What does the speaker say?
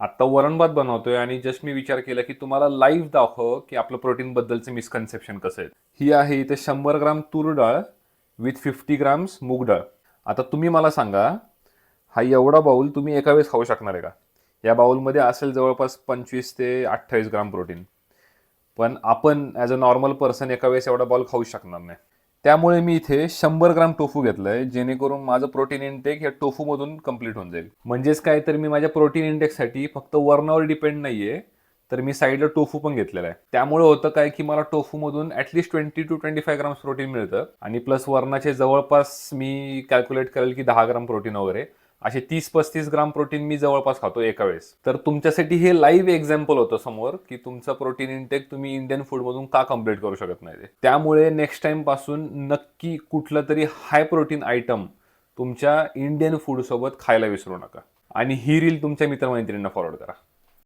आता वरण भात बनवतोय आणि जस्ट मी विचार केला की तुम्हाला लाईव्ह दाखव की आपलं प्रोटीन बद्दलचं मिसकन्सेप्शन कसं आहे. ही आहे इथे 100 ग्राम तूर डाळ विथ 50 ग्राम्स मूग डाळ. आता तुम्ही मला सांगा, हा एवढा बाउल तुम्ही एका वेळेस खाऊ शकणार आहे का? या बाउलमध्ये असेल जवळपास 25 ते 28 ग्राम प्रोटीन. पण आपण ॲज अ नॉर्मल पर्सन एका वेळेस एवढा बाउल खाऊ शकणार नाही. त्यामुळे मी इथे 100 ग्राम टोफू घेतलंय, जेणेकरून माझं प्रोटीन इंटेक या टोफूमधून कंप्लीट होऊन जाईल. म्हणजेच काय, तर मी माझ्या प्रोटीन इंटेकसाठी फक्त वरणावर डिपेंड नाहीये, तर मी साईडला टोफू पण घेतलेला आहे. त्यामुळे होतं काय की मला टोफूमधून ॲटलिस्ट 20 टू 25 ग्राम्स प्रोटीन मिळतं आणि प्लस वरणाचे जवळपास मी कॅल्क्युलेट करेल की 10 ग्राम प्रोटीन वगैरे असे 30-35 ग्राम प्रोटीन मी जवळपास खातो एका वेळेस. तर तुमच्यासाठी हे लाईव्ह एक्झाम्पल होतं समोर की तुमचा प्रोटीन इंटेक तुम्ही इंडियन फूडमधून का कम्प्लीट करू शकत नाही. त्यामुळे नेक्स्ट टाइम पासून नक्की कुठलं तरी हाय प्रोटीन आयटम तुमच्या इंडियन फूड सोबत खायला विसरू नका आणि ही रील तुमच्या मित्रमैत्रिणींना फॉरवर्ड करा.